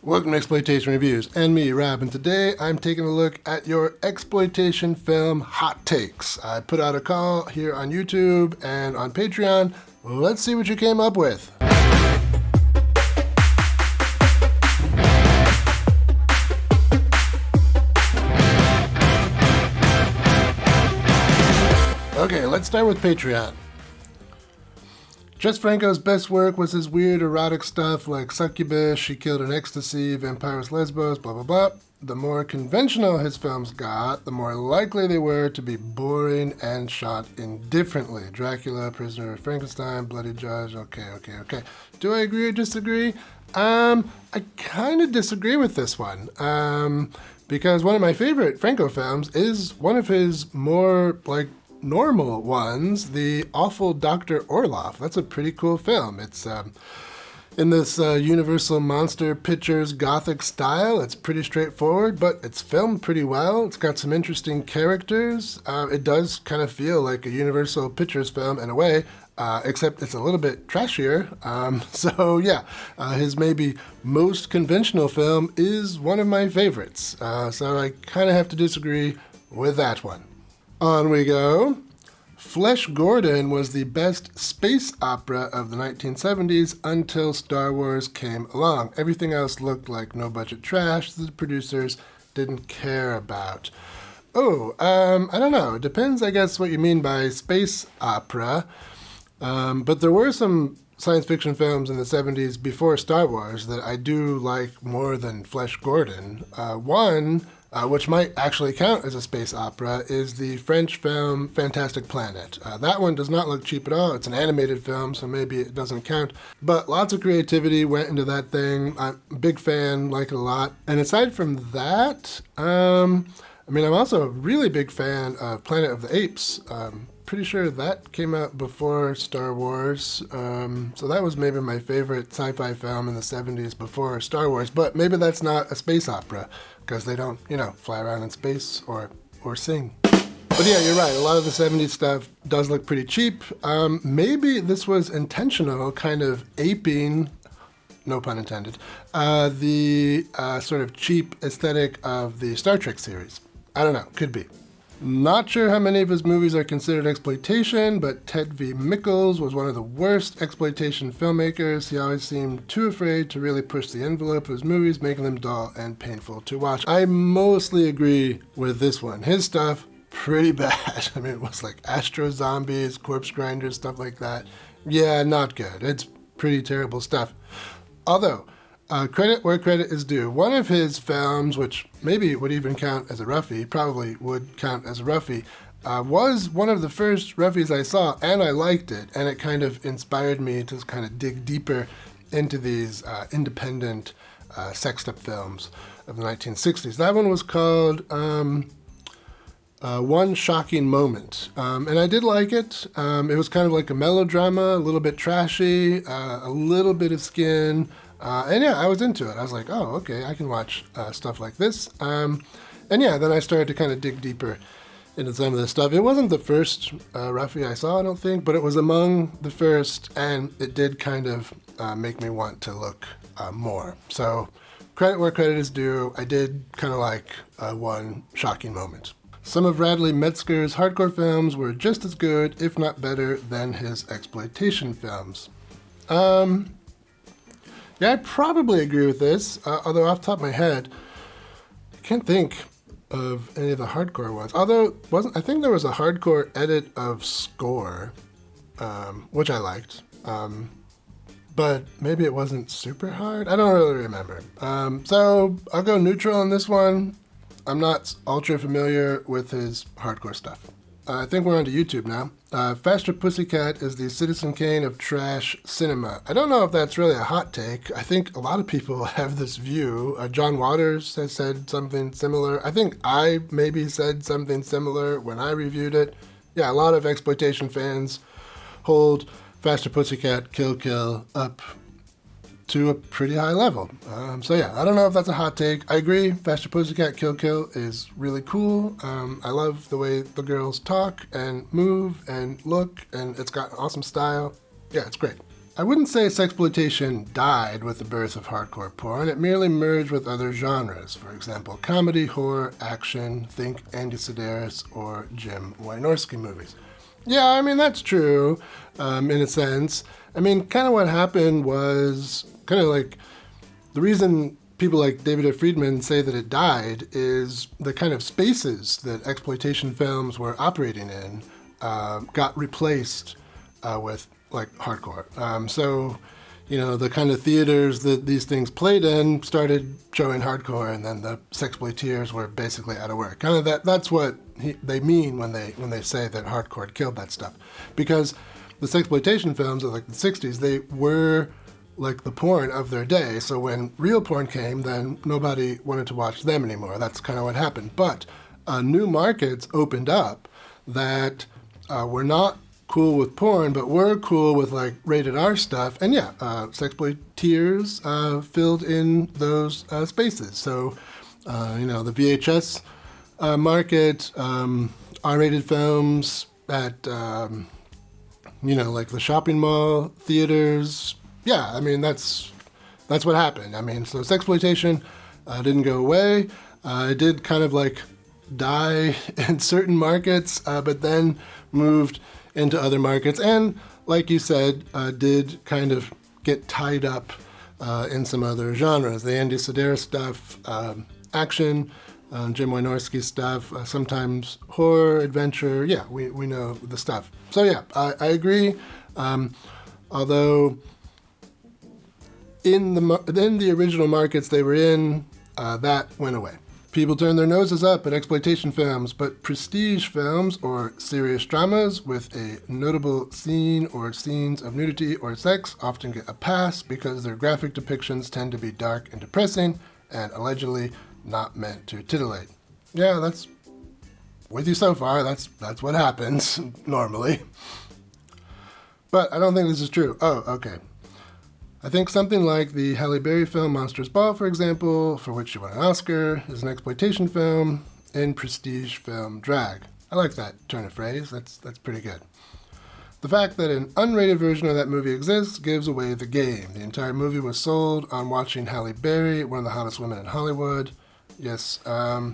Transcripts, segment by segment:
Welcome to Exploitation Reviews, and me, Rob, and today I'm taking a look at your exploitation film hot takes. I put out a call here on YouTube and on Patreon. Let's see what you came up with. Okay, let's start with Patreon. Jess Franco's best work was his weird erotic stuff like Succubus, She Killed an Ecstasy, Vampires Lesbos, blah blah blah. The more conventional his films got, the more likely they were to be boring and shot indifferently. Dracula, Prisoner of Frankenstein, Bloody Judge, okay. Do I agree or disagree? I kind of disagree with this one. Because one of my favorite Franco films is one of his more, normal ones, The Awful Dr. Orloff. That's a pretty cool film. It's in this Universal Monster Pictures Gothic style. It's pretty straightforward, but it's filmed pretty well. It's got some interesting characters. It does kind of feel like a Universal Pictures film in a way, except it's a little bit trashier. His maybe most conventional film is one of my favorites. So I kind of have to disagree with that one. On we go. Flesh Gordon was the best space opera of the 1970s until Star Wars came along. Everything else looked like no-budget trash that the producers didn't care about. I don't know. It depends, I guess, what you mean by space opera. But there were some science fiction films in the 70s before Star Wars that I do like more than Flesh Gordon. One, which might actually count as a space opera, is the French film Fantastic Planet. That one does not look cheap at all. It's an animated film, so maybe it doesn't count. But lots of creativity went into that thing. I'm a big fan, like it a lot. And aside from that, I'm also a really big fan of Planet of the Apes. Pretty sure that came out before Star Wars. So that was maybe my favorite sci-fi film in the 70s before Star Wars. But maybe that's not a space opera, because they don't, fly around in space or sing. But yeah, you're right. A lot of the 70s stuff does look pretty cheap. Maybe this was intentional, kind of aping, no pun intended, the sort of cheap aesthetic of the Star Trek series. I don't know. Could be. Not sure how many of his movies are considered exploitation, but Ted V. Mikels was one of the worst exploitation filmmakers. He always seemed too afraid to really push the envelope of his movies, making them dull and painful to watch. I mostly agree with this one. His stuff, pretty bad. It was like Astro Zombies, Corpse Grinders, stuff like that. Yeah, not good. It's pretty terrible stuff. Although, credit where credit is due. One of his films, which maybe would even count as a roughie, probably would count as a roughie, was one of the first roughies I saw, and I liked it, and it kind of inspired me to kind of dig deeper into these independent sexed up films of the 1960s. That one was called One Shocking Moment, and I did like it. It was kind of like a melodrama, a little bit trashy, a little bit of skin. I was into it. I was like, oh, okay, I can watch stuff like this. Then I started to kind of dig deeper into some of this stuff. It wasn't the first roughie I saw, I don't think, but it was among the first, and it did kind of make me want to look more. So credit where credit is due. I did kind of like One Shocking Moment. Some of Radley Metzger's hardcore films were just as good, if not better, than his exploitation films. Yeah, I'd probably agree with this, although off the top of my head, I can't think of any of the hardcore ones. Although, I think there was a hardcore edit of Score, which I liked, but maybe it wasn't super hard. I don't really remember. So I'll go neutral on this one. I'm not ultra familiar with his hardcore stuff. I think we're onto YouTube now. Faster Pussycat is the Citizen Kane of trash cinema. I don't know if that's really a hot take. I think a lot of people have this view. John Waters has said something similar. I think I maybe said something similar when I reviewed it. Yeah, a lot of exploitation fans hold Faster Pussycat, Kill Kill up to a pretty high level. I don't know if that's a hot take. I agree, Faster Pussycat Kill Kill is really cool. I love the way the girls talk and move and look, and it's got awesome style. Yeah, it's great. I wouldn't say sexploitation died with the birth of hardcore porn. It merely merged with other genres. For example, comedy, horror, action, think Andy Sedaris or Jim Wynorski movies. Yeah, I mean, that's true, in a sense. I mean, kind of what happened was kind of like the reason people like David F. Friedman say that it died is the kind of spaces that exploitation films were operating in got replaced with like hardcore. So, you know, the kind of theaters that these things played in started showing hardcore, and then the sexploiteers were basically out of work. Kind of that's what they mean when they say that hardcore had killed that stuff, because the sexploitation films of like the 60s, they were like the porn of their day. So when real porn came, then nobody wanted to watch them anymore. That's kind of what happened. But new markets opened up that were not cool with porn, but were cool with like rated R stuff. And yeah, sexploiteers filled in those spaces. So, you know, the VHS market, R-rated films at, you know, like the shopping mall theaters. Yeah, I mean, that's what happened. I mean, so sexploitation didn't go away. It did kind of like die in certain markets, but then moved into other markets. And like you said, did kind of get tied up in some other genres. The Andy Sedaris stuff, action, Jim Wynorski stuff, sometimes horror, adventure. Yeah, we know the stuff. So yeah, I agree. Although in the original markets they were in, that went away. People turned their noses up at exploitation films, but prestige films or serious dramas with a notable scene or scenes of nudity or sex often get a pass because their graphic depictions tend to be dark and depressing and allegedly not meant to titillate. Yeah, that's with you so far. That's what happens normally. But I don't think this is true. Oh, okay. I think something like the Halle Berry film Monsters Ball, for example, for which she won an Oscar, is an exploitation film in prestige film drag. I like that turn of phrase. That's pretty good. The fact that an unrated version of that movie exists gives away the game. The entire movie was sold on watching Halle Berry, one of the hottest women in Hollywood. Yes. Yeah,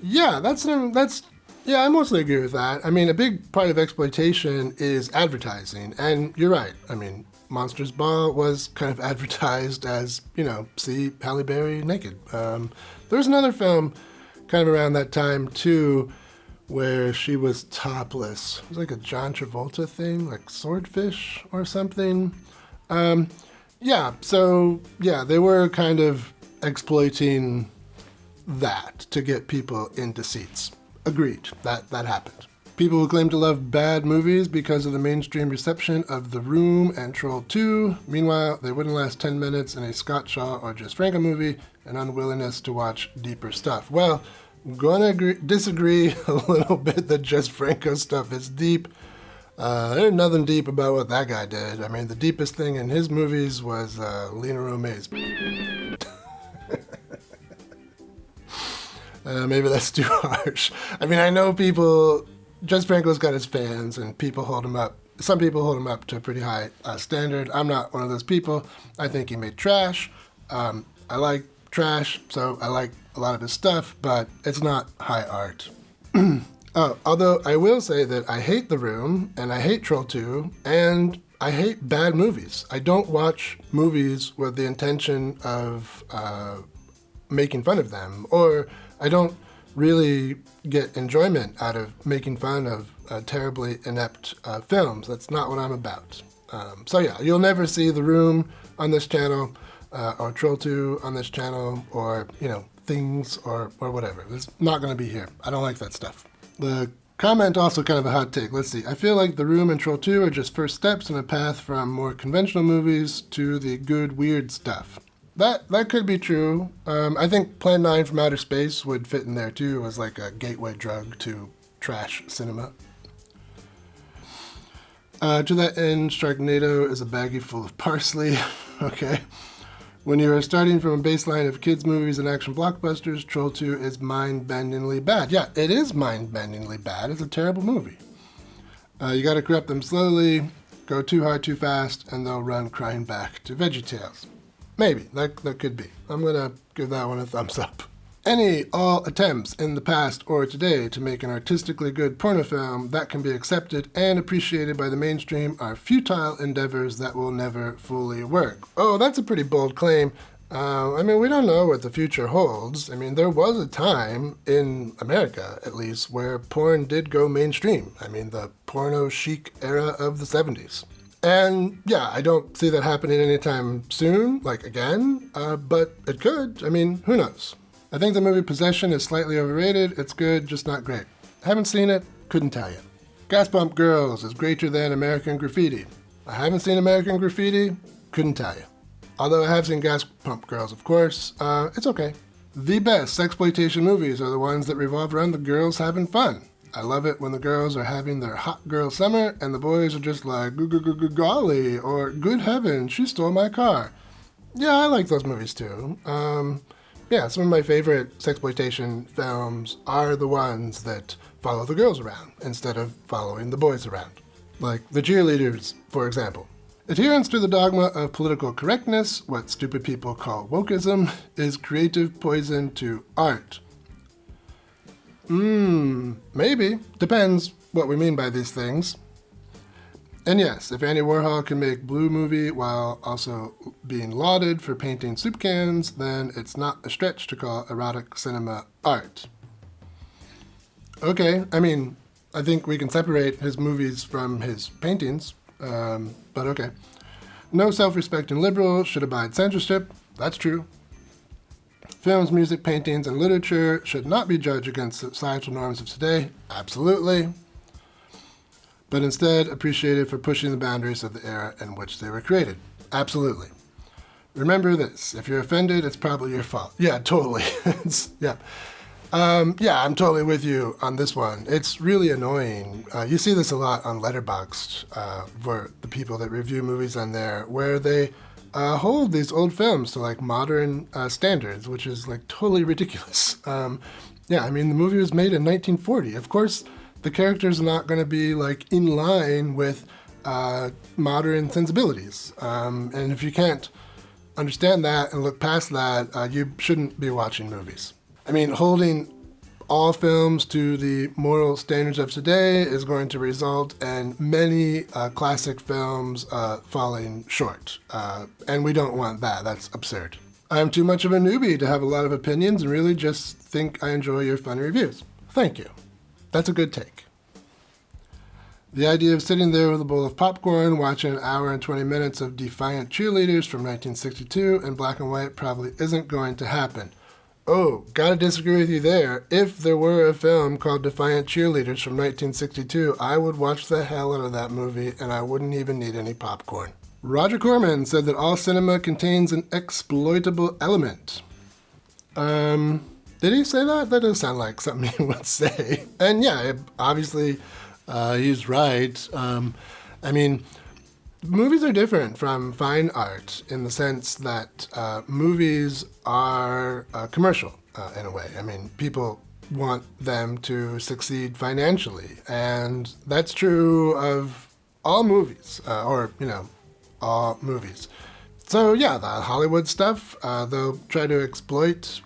yeah, I mostly agree with that. I mean, a big part of exploitation is advertising, and you're right. I mean, Monsters Ball was kind of advertised as, you know, see Halle Berry naked. There's another film kind of around that time, too, where she was topless. It was like a John Travolta thing, like Swordfish or something. Yeah, so, yeah, they were kind of exploiting that to get people into seats. Agreed, that happened. People who claim to love bad movies because of the mainstream reception of The Room and Troll 2. Meanwhile, they wouldn't last 10 minutes in a Scott Shaw or Jess Franco movie, an unwillingness to watch deeper stuff. Well, I'm gonna disagree a little bit that Jess Franco stuff is deep. There's nothing deep about what that guy did. I mean, the deepest thing in his movies was Lena Romay's. Maybe that's too harsh. I mean, I know people... Jess Franco's got his fans, and people hold him up. Some people hold him up to a pretty high standard. I'm not one of those people. I think he made trash. I like trash, so I like a lot of his stuff, but it's not high art. Although I will say that I hate The Room, and I hate Troll 2, and I hate bad movies. I don't watch movies with the intention of making fun of them, or I don't really get enjoyment out of making fun of terribly inept films. That's not what I'm about. So yeah, you'll never see The Room on this channel, or Troll 2 on this channel, or, you know, Things, or whatever. It's not going to be here. I don't like that stuff. The comment also kind of a hot take. Let's see. I feel like The Room and Troll 2 are just first steps in a path from more conventional movies to the good, weird stuff. That could be true. I think Plan 9 from Outer Space would fit in there too, as like a gateway drug to trash cinema. To that end, Sharknado is a baggie full of parsley. Okay. When you are starting from a baseline of kids' movies and action blockbusters, Troll 2 is mind-bendingly bad. Yeah, it is mind-bendingly bad. It's a terrible movie. You gotta corrupt them slowly. go too hard too fast, and they'll run crying back to VeggieTales. Maybe, that could be. I'm gonna give that one a thumbs up. All attempts in the past or today to make an artistically good porno film that can be accepted and appreciated by the mainstream are futile endeavors that will never fully work. Oh, that's a pretty bold claim. We don't know what the future holds. There was a time, in America at least, where porn did go mainstream. The porno chic era of the 70s. And yeah, I don't see that happening anytime soon, again, but it could. Who knows? I think the movie Possession is slightly overrated. It's good, just not great. Haven't seen it, couldn't tell you. Gas Pump Girls is greater than American Graffiti. I haven't seen American Graffiti, couldn't tell you. Although I have seen Gas Pump Girls, of course, it's okay. The best sexploitation movies are the ones that revolve around the girls having fun. I love it when the girls are having their hot girl summer and the boys are just like, golly, or good heavens, she stole my car. Yeah, I like those movies too. Some of my favorite sexploitation films are the ones that follow the girls around instead of following the boys around. Like The Cheerleaders, for example. Adherence to the dogma of political correctness, what stupid people call wokeism, is creative poison to art. Maybe. Depends what we mean by these things. And yes, if Andy Warhol can make Blue Movie while also being lauded for painting soup cans, then it's not a stretch to call erotic cinema art. Okay, I think we can separate his movies from his paintings, but okay. No self-respecting liberal should abide censorship. That's true. Films, music, paintings, and literature should not be judged against societal norms of today. Absolutely. But instead appreciated for pushing the boundaries of the era in which they were created. Absolutely. Remember this, if you're offended, it's probably your fault. Yeah, totally. I'm totally with you on this one. It's really annoying. You see this a lot on Letterboxd for the people that review movies on there, where they hold these old films to modern standards, which is totally ridiculous. The movie was made in 1940. Of course, the characters are not going to be in line with modern sensibilities. And if you can't understand that and look past that, you shouldn't be watching movies. Holding all films to the moral standards of today is going to result in many classic films falling short. And we don't want that. That's absurd. I'm too much of a newbie to have a lot of opinions and really just think I enjoy your funny reviews. Thank you. That's a good take. The idea of sitting there with a bowl of popcorn, watching an hour and 20 minutes of Defiant Cheerleaders from 1962 in black and white probably isn't going to happen. Oh, gotta disagree with you there. If there were a film called Defiant Cheerleaders from 1962, I would watch the hell out of that movie and I wouldn't even need any popcorn. Roger Corman said that all cinema contains an exploitable element. Did he say that? That does sound like something he would say. And yeah, obviously, he's right. Movies are different from fine art in the sense that movies are commercial in a way. People want them to succeed financially, and that's true of all movies, all movies. So yeah, the Hollywood stuff, they'll try to exploit,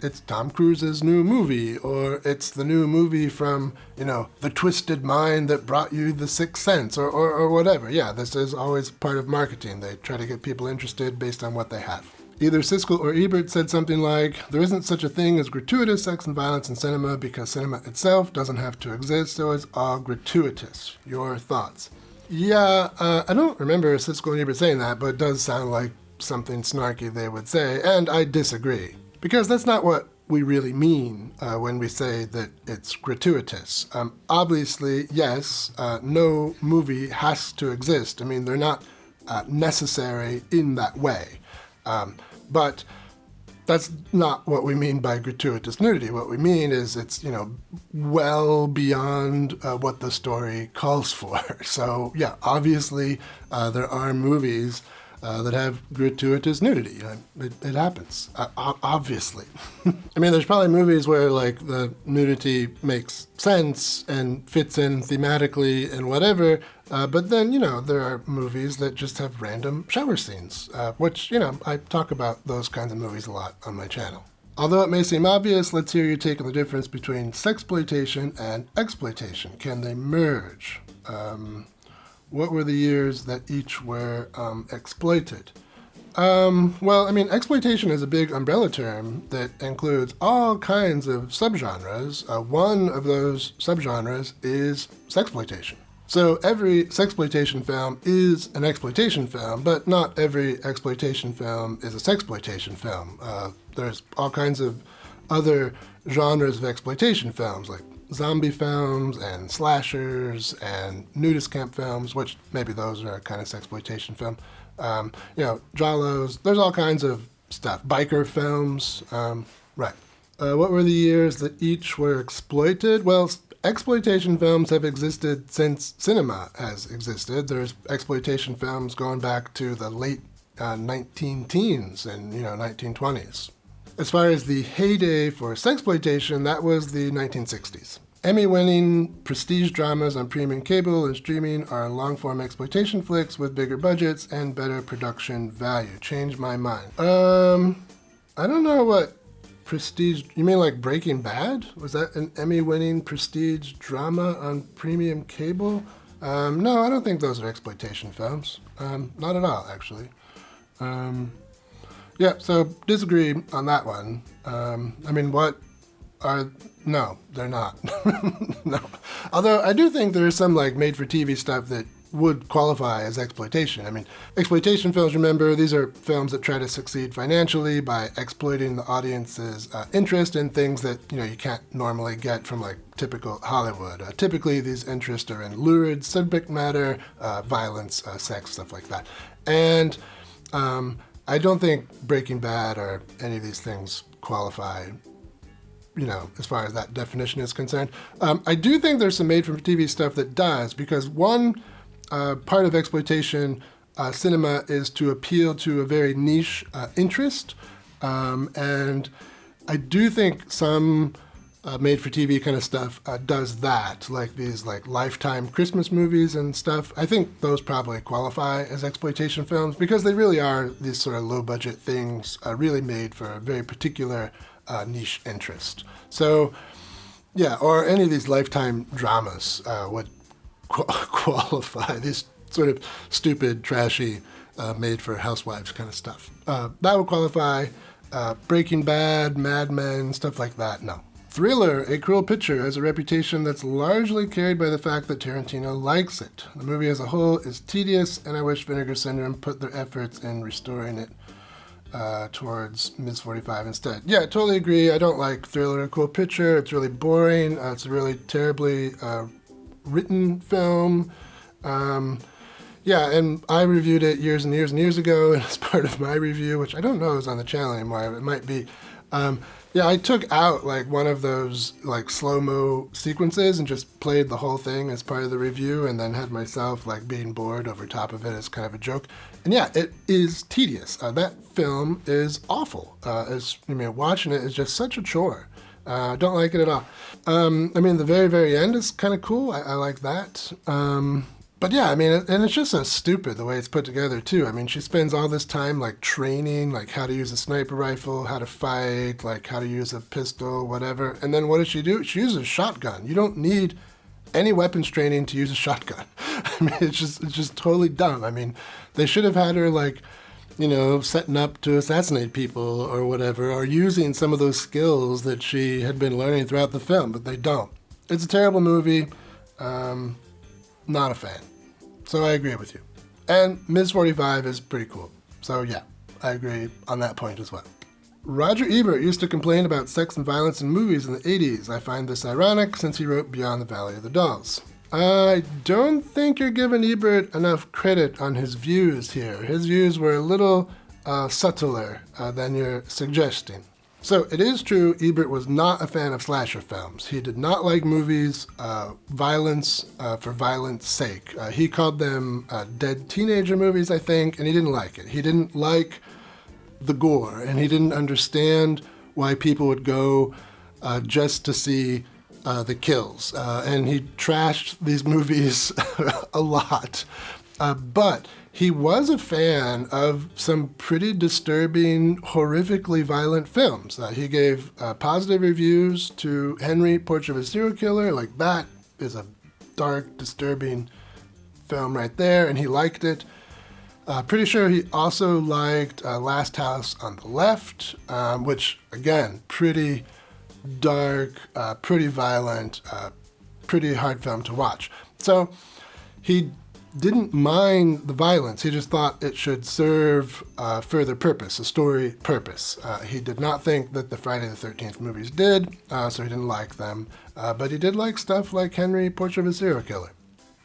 it's Tom Cruise's new movie, or it's the new movie from, The Twisted Mind that brought you The Sixth Sense, or whatever. Yeah, this is always part of marketing. They try to get people interested based on what they have. Either Siskel or Ebert said something like, there isn't such a thing as gratuitous sex and violence in cinema because cinema itself doesn't have to exist, so it's all gratuitous. Your thoughts? Yeah, I don't remember Siskel and Ebert saying that, but it does sound like something snarky they would say, and I disagree. Because that's not what we really mean when we say that it's gratuitous. Obviously, yes, no movie has to exist. They're not necessary in that way. But that's not what we mean by gratuitous nudity. What we mean is it's, well beyond what the story calls for. So, yeah, obviously there are movies that have gratuitous nudity. It happens, obviously. I mean, there's probably movies where like the nudity makes sense and fits in thematically and whatever, but then, there are movies that just have random shower scenes, which, I talk about those kinds of movies a lot on my channel. Although it may seem obvious, let's hear your take on the difference between sexploitation and exploitation. Can they merge? What were the years that each were exploited? Well, I mean, exploitation is a big umbrella term that includes all kinds of subgenres. One of those subgenres is sexploitation. So every sexploitation film is an exploitation film, but not every exploitation film is a sexploitation film. There's all kinds of other genres of exploitation films, like zombie films and slashers and nudist camp films, which maybe those are kind of sexploitation film. Giallos, there's all kinds of stuff. Biker films, right. What were the years that each were exploited? Well, exploitation films have existed since cinema has existed. There's exploitation films going back to the late 19-teens and 1920s. As far as the heyday for sexploitation, that was the 1960s. Emmy-winning prestige dramas on premium cable and streaming are long-form exploitation flicks with bigger budgets and better production value. Changed my mind. I don't know what prestige... You mean like Breaking Bad? Was that an Emmy-winning prestige drama on premium cable? No, I don't think those are exploitation films. Not at all, actually. Yeah, so disagree on that one. No, they're not. No. Although I do think there is some like made-for-TV stuff that would qualify as exploitation. I mean, exploitation films, remember, these are films that try to succeed financially by exploiting the audience's interest in things that, you can't normally get from like typical Hollywood. Typically, these interests are in lurid subject matter, violence, sex, stuff like that. And I don't think Breaking Bad or any of these things qualify, as far as that definition is concerned. I do think there's some made-for-TV stuff that does, because one part of exploitation cinema is to appeal to a very niche interest, and I do think some made-for-TV kind of stuff does that, like these like Lifetime Christmas movies and stuff. I think those probably qualify as exploitation films because they really are these sort of low-budget things really made for a very particular niche interest. So, yeah, or any of these Lifetime dramas would qualify, these sort of stupid, trashy, made for housewives kind of stuff. That would qualify. Breaking Bad, Mad Men, stuff like that, no. Thriller, A Cruel Picture, has a reputation that's largely carried by the fact that Tarantino likes it. The movie as a whole is tedious, and I wish Vinegar Syndrome put their efforts in restoring it towards Ms. 45 instead. Yeah, I totally agree. I don't like Thriller, A Cruel Picture. It's really boring. It's a really terribly written film. Yeah, and I reviewed it years and years and years ago, and as part of my review, which I don't know is on the channel anymore, it might be. Yeah, I took out like one of those like slow-mo sequences and just played the whole thing as part of the review, and then had myself like being bored over top of it as kind of a joke. And yeah, it is tedious. That film is awful. Watching it is just such a chore. Don't like it at all. The very, very end is kind of cool. I like that. But yeah, and it's just so stupid the way it's put together too. She spends all this time like training, like how to use a sniper rifle, how to fight, like how to use a pistol, whatever. And then what does she do? She uses a shotgun. You don't need any weapons training to use a shotgun. It's just totally dumb. They should have had her like, setting up to assassinate people or whatever, or using some of those skills that she had been learning throughout the film, but they don't. It's a terrible movie. Not a fan. So I agree with you. And Ms. 45 is pretty cool. So yeah, I agree on that point as well. Roger Ebert used to complain about sex and violence in movies in the 80s. I find this ironic since he wrote Beyond the Valley of the Dolls. I don't think you're giving Ebert enough credit on his views here. His views were a little subtler than you're suggesting. So it is true Ebert was not a fan of slasher films. He did not like movies, violence for violence sake. He called them dead teenager movies, I think, and he didn't like it. He didn't like the gore, and he didn't understand why people would go just to see the kills. And he trashed these movies a lot. But he was a fan of some pretty disturbing, horrifically violent films. He gave positive reviews to Henry, Portrait of a Serial Killer. Like, that is a dark, disturbing film right there, and he liked it. Pretty sure he also liked Last House on the Left, which, again, pretty dark, pretty violent, pretty hard film to watch. So he didn't mind the violence. He just thought it should serve further purpose, a story purpose. He did not think that the Friday the 13th movies did, so he didn't like them. But he did like stuff like Henry, Portrait of a Serial Killer.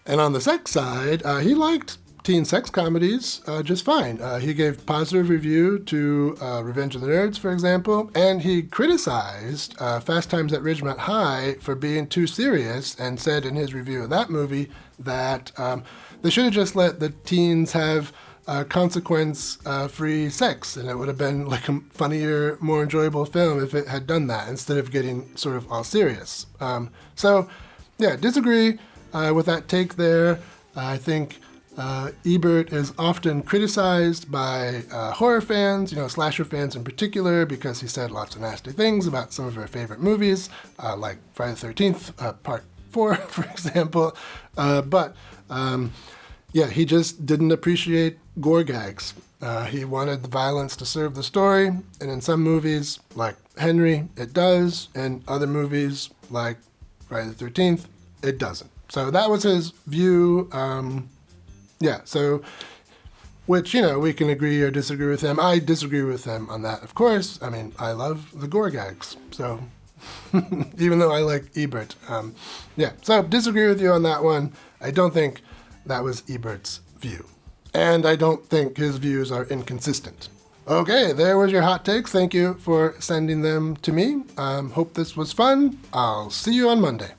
And on the sex side, he liked teen sex comedies just fine. He gave positive review to Revenge of the Nerds, for example, and he criticized Fast Times at Ridgemont High for being too serious, and said in his review of that movie that they should have just let the teens have consequence-free sex, and it would have been like a funnier, more enjoyable film if it had done that, instead of getting sort of all serious. So, yeah, disagree with that take there. I think Ebert is often criticized by horror fans, slasher fans in particular, because he said lots of nasty things about some of our favorite movies, like Friday the 13th, Part 4, for example. Yeah, he just didn't appreciate gore gags. He wanted the violence to serve the story, and in some movies, like Henry, it does. In other movies, like Friday the 13th, it doesn't. So that was his view. Yeah, so, which, we can agree or disagree with him. I disagree with him on that, of course. I mean, I love the gore gags, so, even though I like Ebert. Yeah, so disagree with you on that one. I don't think that was Ebert's view. And I don't think his views are inconsistent. Okay, there was your hot takes. Thank you for sending them to me. Hope this was fun. I'll see you on Monday.